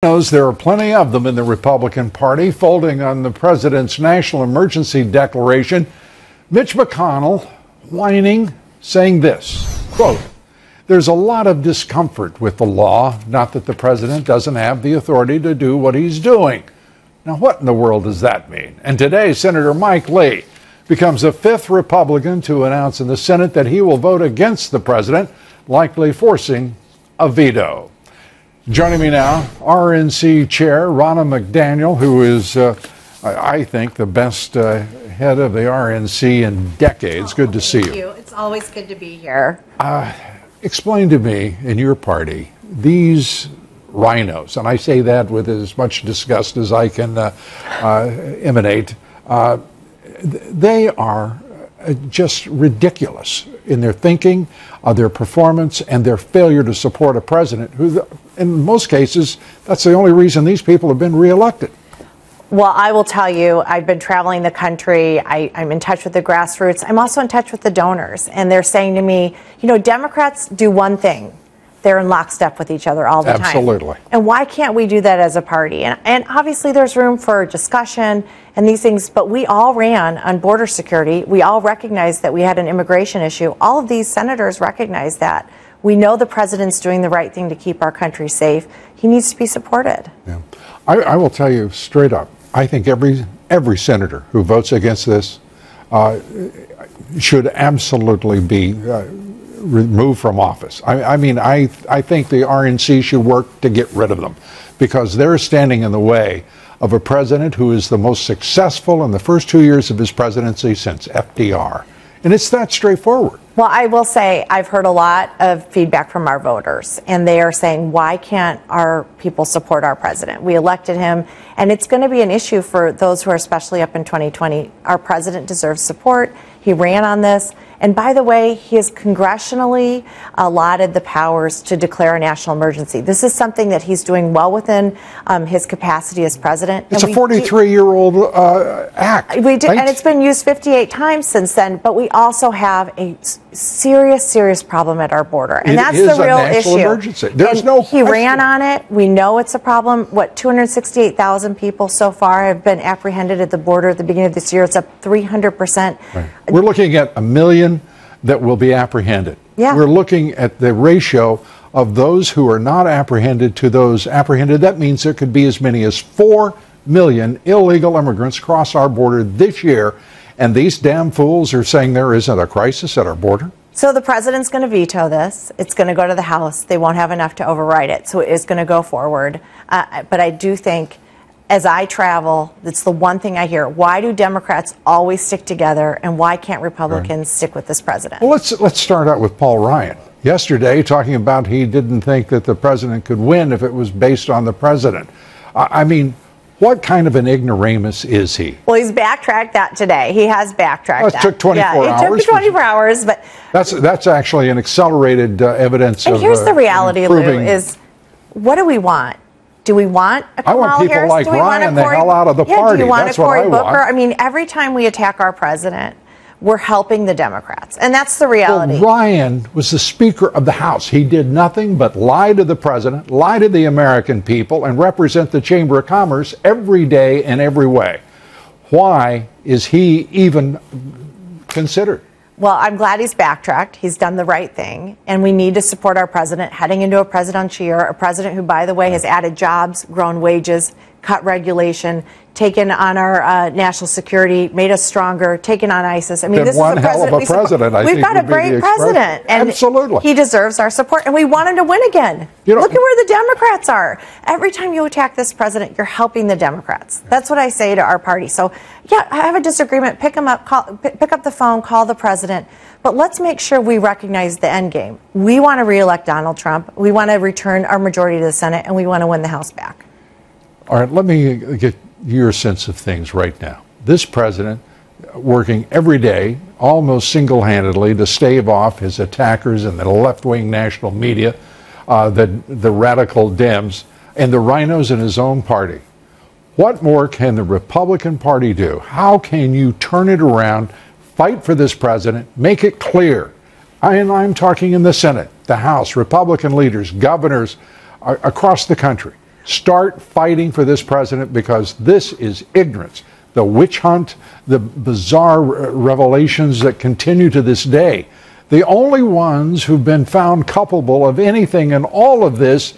There are plenty of them in the Republican Party, folding on the president's national emergency declaration. Mitch McConnell whining, saying this, quote, "There's a lot of discomfort with the law, not that the president doesn't have the authority to do what he's doing." Now, what in the world does that mean? And today, Senator Mike Lee becomes the fifth Republican to announce in the Senate that he will vote against the president, likely forcing a veto. Joining me now, RNC Chair Ronna McDaniel, who is, I think, the best head of the RNC in decades. Good to see you. Thank you. It's always good to be here. Explain to me, in your party, these rhinos, and I say that with as much disgust as I can emanate, they are just ridiculous in their thinking, their performance, and their failure to support a president who, in most cases, that's the only reason these people have been reelected. Well, I will tell you, I've been traveling the country. I'm in touch with the grassroots. I'm also in touch with the donors. And they're saying to me, you know, Democrats do one thing. They're in lockstep with each other all the time. Absolutely. And why can't we do that as a party? And obviously there's room for discussion and these things, but we all ran on border security. We all recognized that we had an immigration issue. All of these senators recognize that. We know the president's doing the right thing to keep our country safe. He needs to be supported. Yeah. I will tell you straight up, I think every senator who votes against this should absolutely be removed from office. I think the RNC should work to get rid of them because they're standing in the way of a president who is the most successful in the first 2 years of his presidency since FDR. And it's that straightforward. Well, I will say I've heard a lot of feedback from our voters, and they are saying, why can't our people support our president? We elected him, and it's going to be an issue for those who are especially up in 2020. Our president deserves support. He ran on this. And by the way, he has congressionally allotted the powers to declare a national emergency. This is something that he's doing well within his capacity as president. It's a 43-year-old act. We do, right? And it's been used 58 times since then. But we also have a serious problem at our border, and that's the real issue. Emergency. There's no question. He ran on it. We know it's a problem. What, 268,000 people so far have been apprehended at the border at the beginning of this year. It's up 300%. Right. We're looking at 1 million that will be apprehended. Yeah. We're looking at the ratio of those who are not apprehended to those apprehended. That means there could be as many as 4 million illegal immigrants cross our border this year, and these damn fools are saying there isn't a crisis at our border. So the president's going to veto this. It's going to go to the House. They won't have enough to override it, so it is going to go forward. But I do think, as I travel, it's the one thing I hear. Why do Democrats always stick together, and why can't Republicans stick with this president? Well, let's start out with Paul Ryan. Yesterday, talking about he didn't think that the president could win if it was based on the president. I mean, what kind of an ignoramus is he? Well, he's backtracked that today. He has backtracked that. It took 24 hours. It took 24 hours, but that's actually an accelerated evidence. And here's the reality, Lou, is what do we want? Do we want a Kamala Harris? I want people like Ryan the hell out of the party. Do you want that's a Cory what I Booker? want. I mean, every time we attack our president, we're helping the Democrats. And that's the reality. Well, Ryan was the Speaker of the House. He did nothing but lie to the president, lie to the American people, and represent the Chamber of Commerce every day in every way. Why is he even considered? Well, I'm glad he's backtracked. He's done the right thing. And we need to support our president heading into a presidential year, a president who, by the way, has added jobs, grown wages, cut regulation, taken on our national security, made us stronger, taken on ISIS. I mean, this is a president we've got a great president. And absolutely. He deserves our support. And we want him to win again. Look at where the Democrats are. Every time you attack this president, you're helping the Democrats. That's what I say to our party. So, yeah, I have a disagreement. Pick him up, pick up the phone, call the president. But let's make sure we recognize the end game. We want to reelect Donald Trump. We want to return our majority to the Senate, and we want to win the House back. All right, let me get your sense of things right now. This president working every day, almost single-handedly, to stave off his attackers in the left-wing national media, the radical DEMS, and the rhinos in his own party. What more can the Republican Party do? How can you turn it around, fight for this president, make it clear? I'm talking in the Senate, the House, Republican leaders, governors across the country. Start fighting for this president, because this is ignorance. The witch hunt, the bizarre revelations that continue to this day. The only ones who've been found culpable of anything in all of this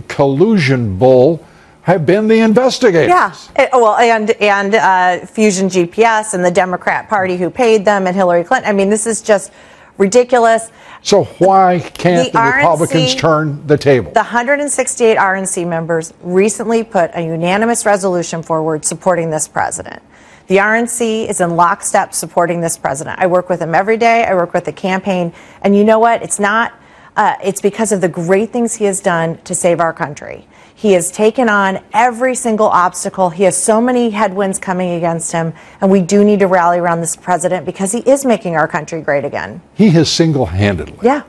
collusion bull have been the investigators. Yeah, and Fusion GPS and the Democrat Party who paid them, and Hillary Clinton. I mean, this is just ridiculous. So why can't the Republicans turn the table? The 168 RNC members recently put a unanimous resolution forward supporting this president. The RNC is in lockstep supporting this president. I work with him every day. I work with the campaign. And you know what? It's because of the great things he has done to save our country. He has taken on every single obstacle. He has so many headwinds coming against him, and we do need to rally around this president because he is making our country great again. He has single-handedly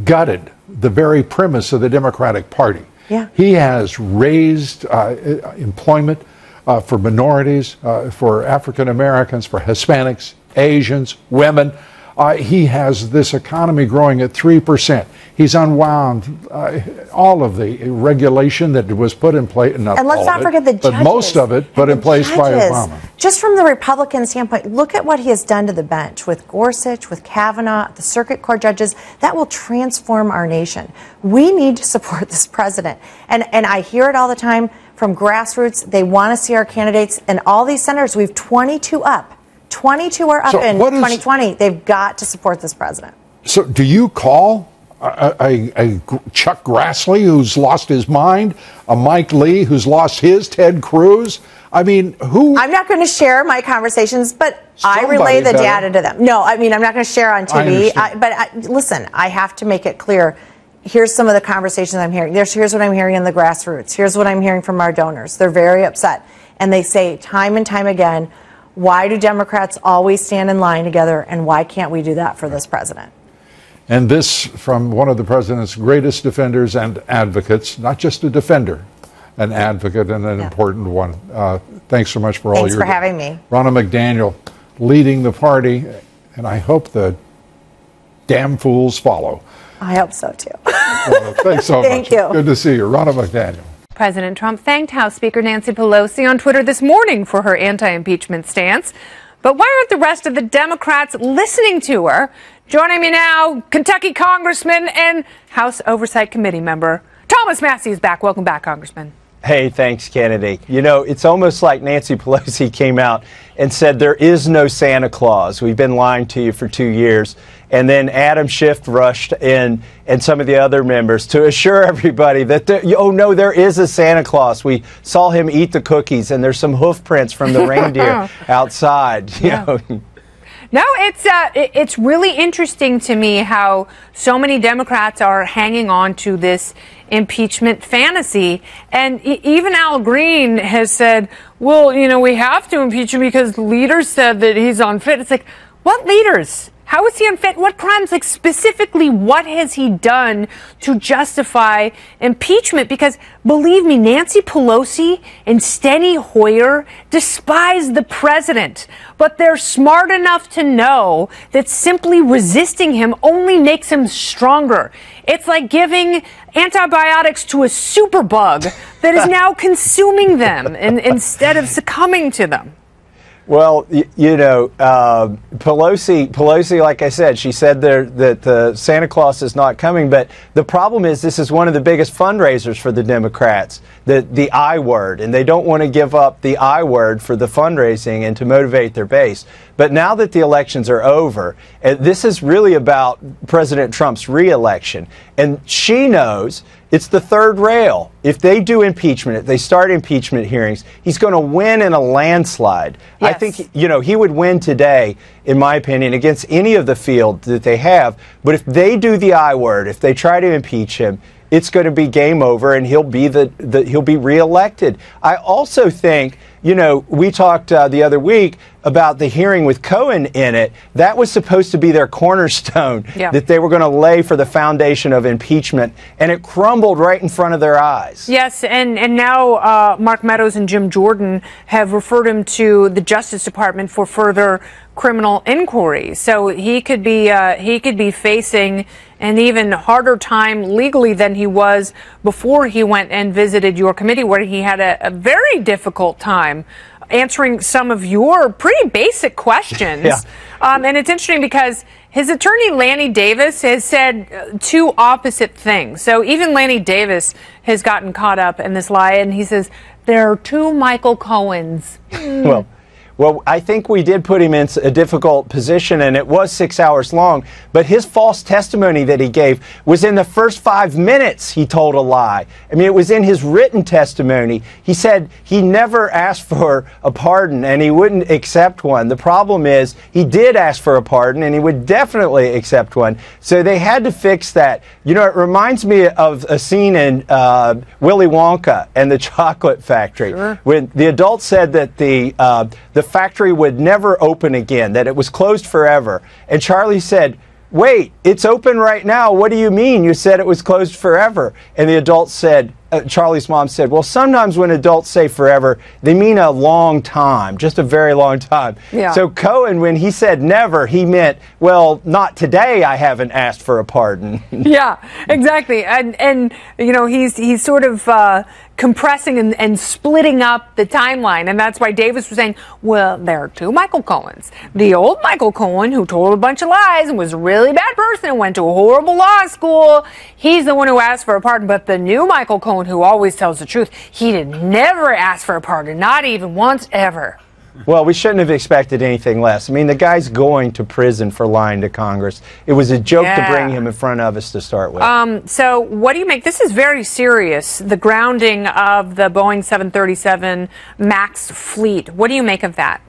gutted the very premise of the Democratic Party. Yeah. He has raised employment for minorities, for African Americans, for Hispanics, Asians, women. He has this economy growing at 3%. He's unwound all of the regulation that was put in place. And let's not forget the judges. But most of it put in place by Obama. Just from the Republican standpoint, look at what he has done to the bench with Gorsuch, with Kavanaugh, the circuit court judges. That will transform our nation. We need to support this president. And I hear it all the time from grassroots. They want to see our candidates. And all these senators, we have 22 up. 22 are up in 2020. They've got to support this president. So do you call a Chuck Grassley who's lost his mind, a Mike Lee who's lost his, Ted Cruz? I mean, who? I'm not going to share my conversations, but I relay the data to them. No, I mean, I'm not going to share on TV. Listen, I have to make it clear. Here's some of the conversations I'm hearing. Here's what I'm hearing in the grassroots. Here's what I'm hearing from our donors. They're very upset. And they say time and time again, why do Democrats always stand in line together, and why can't we do that for this president? And this from one of the president's greatest defenders and advocates, not just a defender, an advocate, and an important one. Thanks so much for all your... Thanks for having me. Ronna McDaniel leading the party, and I hope the damn fools follow. I hope so, too. Well, thanks so much. Thank you. Good to see you. Ronna McDaniel. President Trump thanked House Speaker Nancy Pelosi on Twitter this morning for her anti-impeachment stance. But why aren't the rest of the Democrats listening to her? Joining me now, Kentucky Congressman and House Oversight Committee member Thomas Massie is back. Welcome back, Congressman. Hey, thanks, Kennedy. You know, it's almost like Nancy Pelosi came out and said there is no Santa Claus. We've been lying to you for 2 years. And then Adam Schiff rushed in, and some of the other members, to assure everybody that, oh, no, there is a Santa Claus. We saw him eat the cookies, and there's some hoof prints from the reindeer outside. You know. No, it's really interesting to me how so many Democrats are hanging on to this impeachment fantasy. And even Al Green has said, well, you know, we have to impeach him because leaders said that he's unfit. It's like, what leaders? How is he unfit? What crimes? Like, specifically, what has he done to justify impeachment? Because, believe me, Nancy Pelosi and Steny Hoyer despise the president. But they're smart enough to know that simply resisting him only makes him stronger. It's like giving antibiotics to a superbug that is now consuming them instead of succumbing to them. Well, you know, Pelosi, like I said, she said that Santa Claus is not coming. But the problem is this is one of the biggest fundraisers for the Democrats, the I word. And they don't want to give up the I word for the fundraising and to motivate their base. But now that the elections are over, this is really about President Trump's reelection. And she knows it's the third rail. If they do impeachment, if they start impeachment hearings, he's going to win in a landslide. Yes. I think, you know, he would win today, in my opinion, against any of the field that they have. But if they do the I word, if they try to impeach him, it's going to be game over, and he'll be he'll be reelected. I also think, you know, we talked the other week about the hearing with Cohen in it, that was supposed to be their cornerstone that they were going to lay for the foundation of impeachment, and it crumbled right in front of their eyes. Yes, and now Mark Meadows and Jim Jordan have referred him to the Justice Department for further criminal inquiry. So he could be facing an even harder time legally than he was before he went and visited your committee, where he had a very difficult time answering some of your pretty basic questions. And it's interesting because his attorney, Lanny Davis, has said two opposite things. So even Lanny Davis has gotten caught up in this lie, and he says, there are two Michael Cohens. Well, I think we did put him in a difficult position, and it was 6 hours long, but his false testimony that he gave was in the first 5 minutes he told a lie. I mean, it was in his written testimony. He said he never asked for a pardon, and he wouldn't accept one. The problem is he did ask for a pardon, and he would definitely accept one. So they had to fix that. You know, it reminds me of a scene in Willy Wonka and the Chocolate Factory, when the adults said that the factory would never open again, that it was closed forever. And Charlie said, wait, it's open right now. What do you mean? You said it was closed forever. And the adults said, Charlie's mom said, well, sometimes when adults say forever, they mean a long time, just a very long time. So Cohen, when he said never, he meant, well, not today, I haven't asked for a pardon. Exactly. And you know, he's sort of compressing and splitting up the timeline, and that's why Davis was saying, well, there are two Michael Cohens. The old Michael Cohen, who told a bunch of lies and was a really bad person and went to a horrible law school, he's the one who asked for a pardon. But the new Michael Cohen, who always tells the truth, he did never ask for a pardon, not even once ever. Well, we shouldn't have expected anything less. I mean, the guy's going to prison for lying to Congress. It was a joke to bring him in front of us to start with. So what do you make? This is very serious, the grounding of the Boeing 737 MAX fleet. What do you make of that?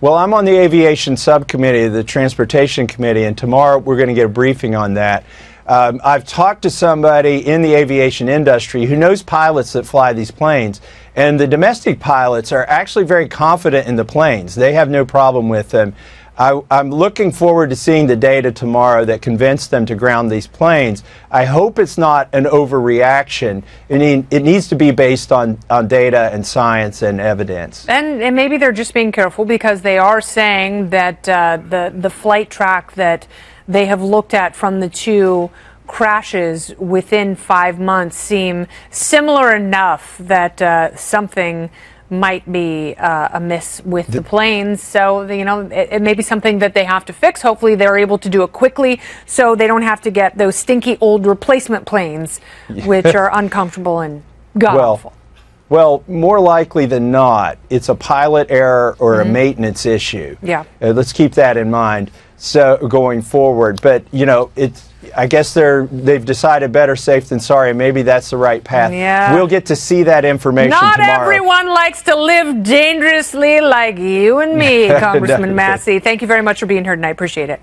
Well, I'm on the aviation subcommittee, the transportation committee, and tomorrow we're going to get a briefing on that. I've talked to somebody in the aviation industry who knows pilots that fly these planes, and the domestic pilots are actually very confident in the planes. They have no problem with them. I'm looking forward to seeing the data tomorrow that convinced them to ground these planes. I hope it's not an overreaction. I mean, it needs to be based on data and science and evidence. And maybe they're just being careful because they are saying that the flight track that they have looked at from the two crashes within 5 months seem similar enough that something might be amiss with the planes. So, you know, it may be something that they have to fix. Hopefully they're able to do it quickly so they don't have to get those stinky old replacement planes, which are uncomfortable and god-awful. Well, more likely than not, it's a pilot error or a maintenance issue. Let's keep that in mind. So going forward, but you know, I guess they've decided better safe than sorry. Maybe that's the right path. We'll get to see that information tomorrow. Not everyone likes to live dangerously like you and me, Congressman Massey. Thank you very much for being here tonight. Appreciate it.